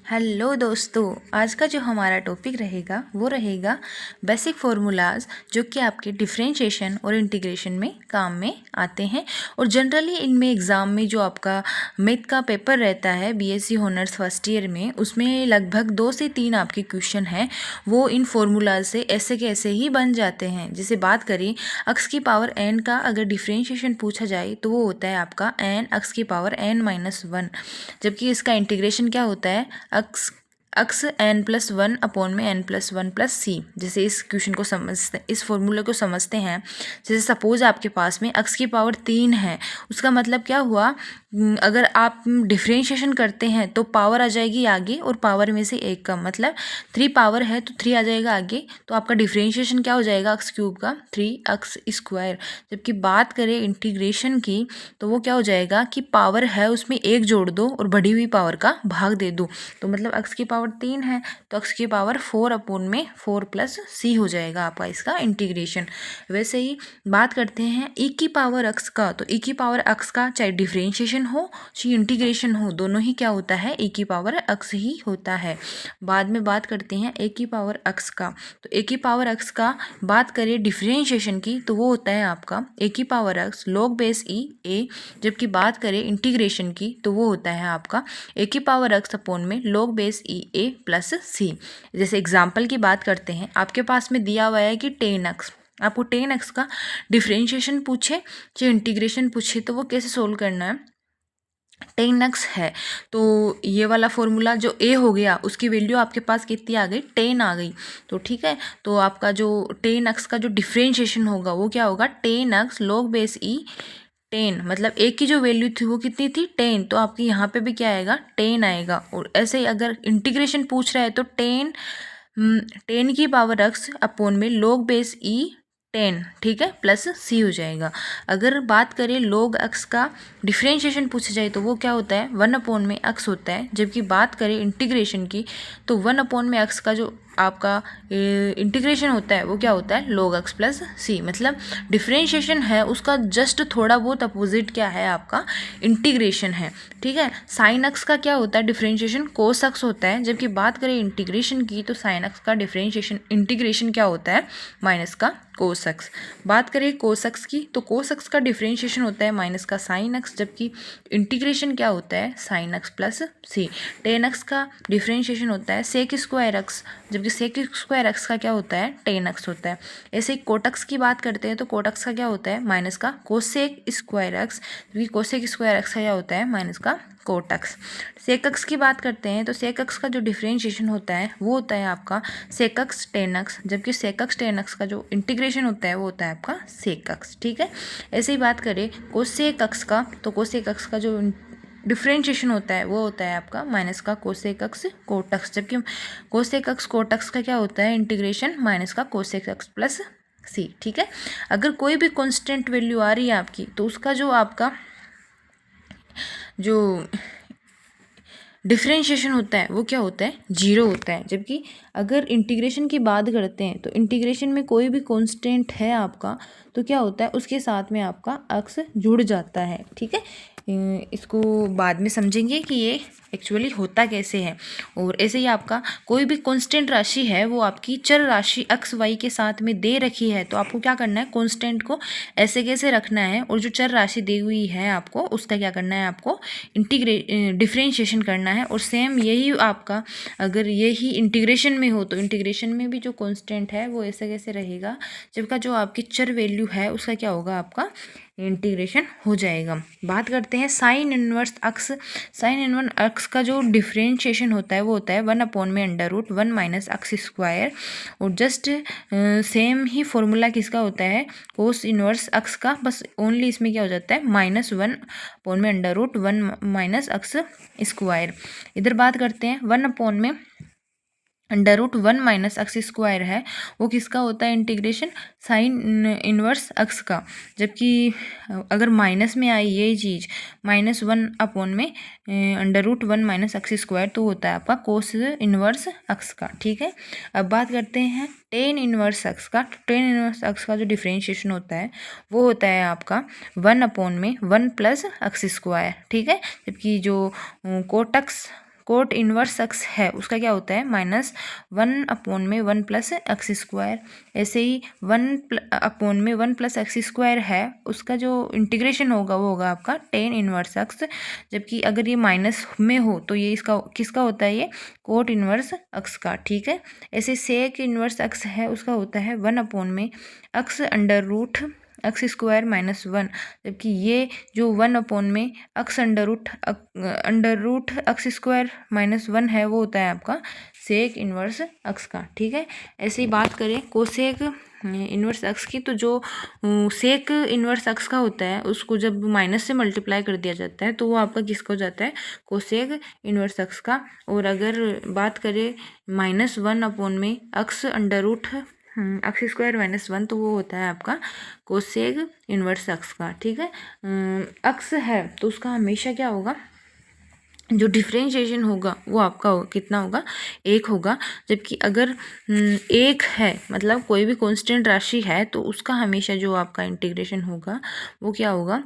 Hello दोस्तों, आज का जो हमारा टॉपिक रहेगा वो रहेगा बेसिक फार्मूलाज, जो कि आपके डिफरेंशिएशन और इंटीग्रेशन में काम में आते हैं। और जनरली इनमें एग्ज़ाम में जो आपका मैथ का पेपर रहता है बीएससी ऑनर्स फर्स्ट ईयर में, उसमें लगभग 2 से 3 आपके क्वेश्चन हैं वो इन फार्मूलाज से ऐसे के ऐसे ही बन जाते हैं। जैसे बात करें x की पावर n का अगर डिफरेंशिएशन पूछा जाए तो वो होता है आपका n x की पावर n-1, जबकि इसका इंटीग्रेशन क्या होता है x n+1 अपॉन में n+1+c। जैसे इस क्वेश्चन को समझते, इस फॉर्मूले को समझते हैं। जैसे सपोज आपके पास में x की पावर 3 है, उसका मतलब क्या हुआ, अगर आप डिफरेंशिएशन करते हैं तो पावर आ जाएगी आगे और पावर में से एक कम, मतलब 3 पावर है तो 3 आ जाएगा आगे, तो आपका डिफरेंशिएशन क्या हो जाएगा x³ का 3x²। जबकि बात करें इंटीग्रेशन की तो वो क्या हो जाएगा कि पावर है उसमें एक जोड़ दो और बढ़ी हुई पावर का भाग दे दो, तो मतलब x की पावर 3 है तो x की पावर 4 अपॉन में 4+c हो जाएगा आपका इसका इंटीग्रेशन। वैसे ही बात करते हैं e की पावर x का, तो e की पावर x का चाहे डिफरेंशिएशन हो चाहे इंटीग्रेशन हो, दोनों ही क्या होता है e की पावर x ही होता है। बाद में बात करते हैं a की पावर x का, तो a की पावर x का बात करें डिफरेंशिएशन की तो वो होता है आपका a की power x log base e a, जबकि बात करें इंटीग्रेशन की तो वो होता है आपका a की पावर x अपॉन में log base e a plus c। जैसे एग्जाम्पल की बात करते हैं, आपके पास में दिया हुआ है कि 10x, आपको 10x का डिफरेंशिएशन पूछे चाहे इंटीग्रेशन पूछे तो वो कैसे सोल्व करना है। 10x है तो ये वाला फॉर्मूला जो a हो गया उसकी वैल्यू आपके पास कितनी आ गई, 10 आ गई, तो ठीक है। तो आपका जो 10x का जो डिफरेंशिएशन होगा वो क्या होगा, 10x log बेस e 10, मतलब a की जो वैल्यू थी वो कितनी थी 10, तो आपकी यहाँ पे भी क्या आएगा 10 आएगा। और ऐसे ही अगर इंटीग्रेशन पूछ रहा है तो 10 की पावर x अपॉन में log बेस e 10, ठीक है, प्लस c हो जाएगा। अगर बात करें log x का डिफरेंशिएशन पूछा जाए तो वो क्या होता है 1 अपॉन में x होता है, जबकि बात करें इंटीग्रेशन की तो 1 अपॉन में x का जो आपका इंटीग्रेशन होता है वो क्या होता है log x प्लस c, मतलब डिफरेंशिएशन है उसका जस्ट थोड़ा बहुत अपोजिट क्या है आपका इंटीग्रेशन है, ठीक है। साइन x का क्या होता है डिफरेंशिएशन cos x होता है, जबकि बात करें इंटीग्रेशन की तो साइन x का डिफरेंशिएशन इंटीग्रेशन क्या होता है माइनस का cos x। बात करें cos x की तो cos x का डिफरेंशिएशन होता है माइनस का साइन x, जबकि इंटीग्रेशन क्या होता है sign x plus c। 10x का डिफरेंशिएशन होता है sec² x, जबकि sec² x का क्या होता है 10x होता है। ऐसे ही cot x की बात करते हैं तो cot x का क्या होता है माइनस का cosec² x, जबकि cosec² x का क्या होता है माइनस का cot x। sec x की बात करते हैं तो sec x का जो डिफरेंशिएशन होता है वो होता है आपका sec x 10x, जबकि sec x 10x का जो इंटीग्रेशन होता है वो होता है आपका sec x, ठीक है। ऐसे ही बात करें cosec x का, तो cosec x का जो डिफरेंशिएशन होता है वो होता है आपका माइनस का cosec x cot x, जबकि cosec x cot x का क्या होता है इंटीग्रेशन माइनस का cosec x प्लस c, ठीक है। अगर कोई भी कांस्टेंट वैल्यू आ रही है आपकी तो उसका जो आपका जो डिफरेंशिएशन होता है वो क्या होता है 0 होता है। जबकि अगर इंटीग्रेशन की बात करते हैं तो इंटीग्रेशन में कोई भी कांस्टेंट है आपका तो क्या होता है उसके साथ में आपका x जुड़ जाता है, ठीक है। इसको बाद में समझेंगे कि ये एक्चुअली होता कैसे है। और ऐसे ही आपका कोई भी कांस्टेंट राशि है वो आपकी चर राशि x y के साथ में दे रखी है, तो आपको क्या करना है कांस्टेंट को ऐसे कैसे रखना है, और जो चर राशि दी हुई है आपको उसका क्या करना है आपको डिफरेंशिएशन करना है। और सेम यही आपका अगर यही इंटीग्रेशन में हो तो इंटीग्रेशन में भी जो कांस्टेंट है वो ऐसे कैसे रहेगा, जबकि जो आपकी चर वैल्यू है उसका क्या होगा आपका इंटीग्रेशन हो जाएगा। बात करते हैं sine inverse x। Sine inverse x का जो डिफरेंशिएशन होता है वो होता है 1 अपॉन में √1 माइनस x²। और जस्ट सेम ही फॉर्मूला किसका होता है कोस इनवर्स x का, बस ओनली इसमें क्या हो जाता है -1 अपॉन में √1 माइनस x²। इधर बात करते हैं 1 अपॉन में √1 माइनस x² है वो किसका होता है इंटीग्रेशन साइन इनवर्स x का, जबकि अगर माइनस में आई ये चीज़ -1 अपॉन में √1 माइनस x² तो होता है आपका कोस इनवर्स x का, ठीक है। अब बात करते हैं टेन इनवर्स x का। टेन इनवर्स x का जो डिफरेंशिएशन होता है वो होता है आपका 1 अपॉन में 1 प्लस x², ठीक है। जबकि जो कोट इनवर्स एक्स है उसका क्या होता है -1/1 + x²। ऐसे ही 1/1 + x² है उसका जो इंटीग्रेशन होगा वो होगा आपका tan इनवर्स एक्स। जबकि अगर ये माइनस में हो तो ये इसका किसका होता है, ये कोट इनवर्स एक्स का। ठीक है। ऐसे सेक इनवर्स एक्स है उसका होता है 1/x√(x² -1)। जबकि ये जो 1/x√(x² -1) है वो होता है आपका सेक इनवर्स एक्स का। ठीक है। ऐसे ही बात करें कोसेक इनवर्स एक्स की, तो जो सेक इनवर्स एक्स का होता है उसको जब माइनस से मल्टीप्लाई कर दिया जाता है तो वो आपका किसका हो जाता है, कोसेक इनवर्स एक्स का। और अगर बात करें -1/x√(x² -1) तो वो होता है आपका कोसेक इनवर्स एक्स का। ठीक है। एक्स है तो उसका हमेशा क्या होगा, जो डिफ्रेंशिएशन होगा वो आपका कितना होगा, 1 होगा। जबकि अगर 1 है मतलब कोई भी कांस्टेंट राशि है तो उसका हमेशा जो आपका इंटीग्रेशन होगा वो क्या होगा,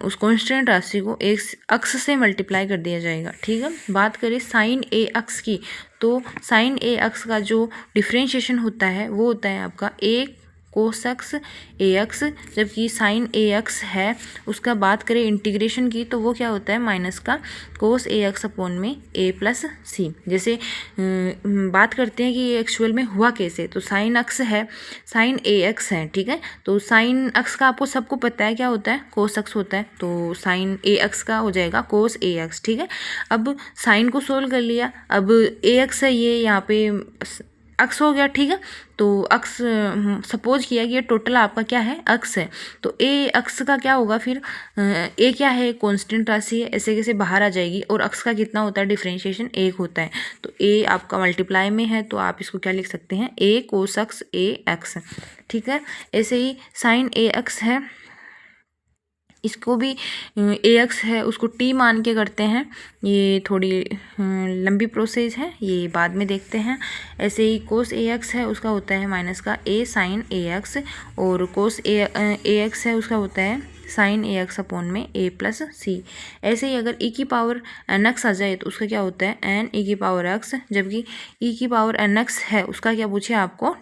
उस कांस्टेंट राशि को एक अक्स से मल्टीप्लाई कर दिया जाएगा। ठीक है। बात करें साइन ए एक्स की, तो साइन ए एक्स का जो डिफ्रेंशिएशन होता है वो होता है आपका ए कोस एक्स ए एक्स। जबकि साइन ए एक्स है उसका बात करें इंटीग्रेशन की तो वो क्या होता है, माइनस का कोस ए एक्स अपॉन में ए प्लस सी। जैसे बात करते हैं कि ये एक्चुअल में हुआ कैसे, तो साइन एक्स है, साइन ए एक्स है। ठीक है। तो साइन एक्स का आपको सबको पता है क्या होता है, कोस एक्स होता है। तो साइन ए एक्स का हो जाएगा कोस ए एक्स। ठीक है। अब साइन को सोल्व कर लिया, अब ए एक्स है ये यहाँ पे एक्स हो गया। ठीक है। तो एक्स सपोज किया कि ये टोटल आपका क्या है, एक्स है। तो ए एक्स का क्या होगा फिर, ए क्या है, कांस्टेंट राशि है, ऐसे कैसे बाहर आ जाएगी। और एक्स का कितना होता है, डिफरेंशिएशन 1 होता है। तो ए आपका मल्टीप्लाई में है तो आप इसको क्या लिख सकते हैं, ए कोस एक्स ए एक्स। ठीक है। ऐसे ही साइन ए एक्स है, इसको भी ए एक्स है उसको टी मान के करते हैं। ये थोड़ी लंबी प्रोसेस है, ये बाद में देखते हैं। ऐसे ही कोस ए एक्स है उसका होता है माइनस का ए साइन ए एक्स। और कोस ए एक्स है उसका होता है साइन ए एक्स अपॉन में ए प्लस सी। ऐसे ही अगर ई की पावर एन एक्स आ जाए तो उसका क्या होता है, एन ई की पावर एक्स। जबकि ई की पावर एन एक्स है उसका क्या पूछे आपको,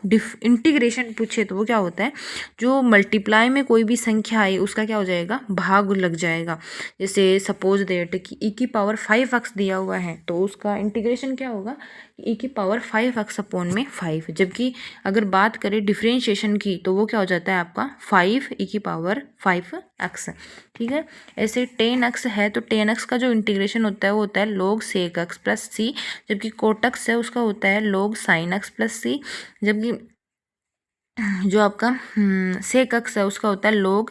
इंटीग्रेशन पूछे तो वो क्या होता है, जो मल्टीप्लाई में कोई भी संख्या आई उसका क्या हो जाएगा, भाग लग जाएगा। जैसे सपोज दैट कि ई की पावर 5x दिया हुआ है तो उसका इंटीग्रेशन क्या होगा, ई की पावर 5x अपॉन में 5। जबकि अगर बात करें डिफरेंशिएशन की तो वो क्या हो जाता है आपका 5 ई की पावर 5x। ठीक है। ऐसे tan x है तो tan x का जो इंटीग्रेशन होता है वो होता है log sec x प्लस सी। जबकि cot x है उसका होता है log sin x प्लस सी। जबकि जो आपका सेक एक्स है उसका होता है log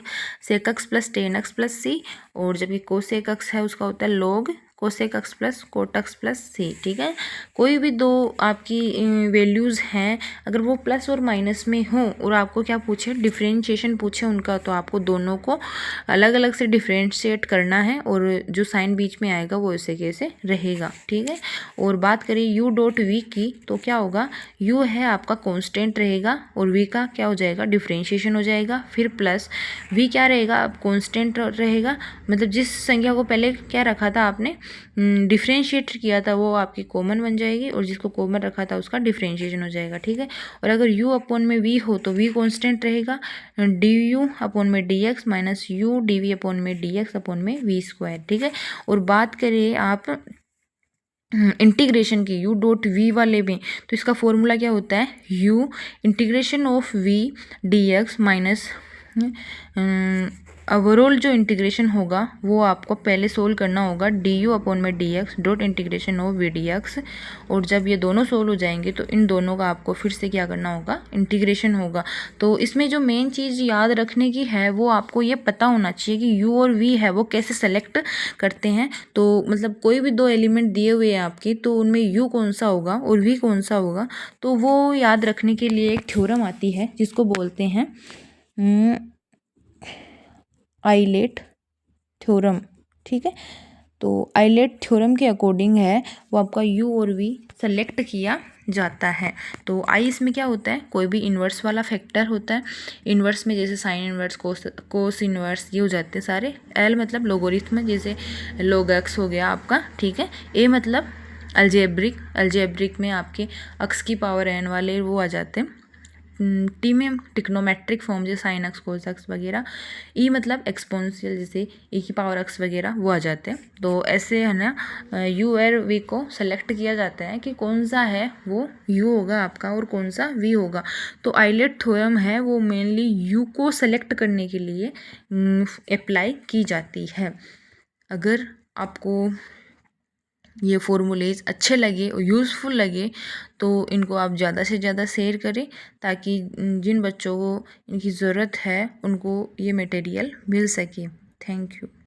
sec x plus tan x plus C. और जबकि कोसेक एक्स है उसका होता है log cosec x plus cot x plus C. ठीक है। कोई भी दो आपकी वैल्यूज़ हैं अगर वो प्लस और माइनस में हो और आपको क्या पूछे, डिफरेंशिएशन पूछे उनका, तो आपको दोनों को अलग अलग से डिफरेंशिएट करना है और जो साइन बीच में आएगा वो ऐसे कैसे रहेगा। ठीक है। और बात करें यू डॉट वी की तो क्या होगा, यू है आपका कांस्टेंट रहेगा और वी का क्या हो जाएगा, डिफरेंशिएशन हो जाएगा। फिर प्लस वी क्या रहेगा, अब कांस्टेंट रहेगा, मतलब जिस संख्या को पहले क्या रखा था आपने, डिफरेंशिएट किया था वो आपकी कॉमन बन जाएगी और जिसको कॉमन रखा था उसका डिफरेंशिएशन हो जाएगा। ठीक है। और अगर u अपॉन में v हो तो v कांस्टेंट रहेगा, du अपॉन में dx minus u dv upon में dx अपॉन में v²। ठीक है। और बात करें आप इंटीग्रेशन की u डॉट v वाले में तो इसका फॉर्मूला क्या होता है, u integration of v dx minus overall जो इंटीग्रेशन होगा वो आपको पहले सोल्व करना होगा डी यू अपॉन में d x dot integration of v d x. और जब ये दोनों सोल्व हो जाएंगे तो इन दोनों का आपको फिर से क्या करना होगा, इंटीग्रेशन होगा। तो इसमें जो मेन चीज़ याद रखने की है वो आपको ये पता होना चाहिए कि यू और वी है वो कैसे सेलेक्ट करते हैं। तो मतलब कोई भी दो एलिमेंट दिए हुए हैं आपकी तो उनमें यू कौन सा होगा और वी कौन सा होगा, तो वो याद रखने के लिए एक थ्योरम आती है जिसको बोलते हैं आइलेट थ्योरम। ठीक है। तो आइलेट थ्योरम के अकॉर्डिंग है वो आपका u और v सेलेक्ट किया जाता है। तो आई इसमें क्या होता है, कोई भी इन्वर्स वाला फैक्टर होता है। इन्वर्स में जैसे साइन इन्वर्स, कोस इन्वर्स, ये हो जाते हैं सारे। एल मतलब लोगोरिथम, जैसे log x हो गया आपका, ठीक है। ए मतलब अलजेब्रिक में आपके x की पावर n वाले वो आ जाते हैं। टी में टिक्नोमेट्रिक फॉर्म जैसे साइन एक्स, कोस एक्स वगैरह। ई मतलब एक्सपोनेंशियल, जैसे ई की पावर एक्स वगैरह वो आ जाते हैं। तो ऐसे है ना यू और वी को सेलेक्ट किया जाता है कि कौन सा है वो यू होगा आपका और कौन सा वी होगा। तो आइलेट थ्योरम है वो मेनली यू को सेलेक्ट करने के लिए अप्लाई की जाती है। अगर आपको ये फॉर्मूलेज अच्छे लगे और यूज़फुल लगे तो इनको आप ज़्यादा से ज़्यादा शेयर करें, ताकि जिन बच्चों को इनकी ज़रूरत है उनको ये मटेरियल मिल सके। Thank you.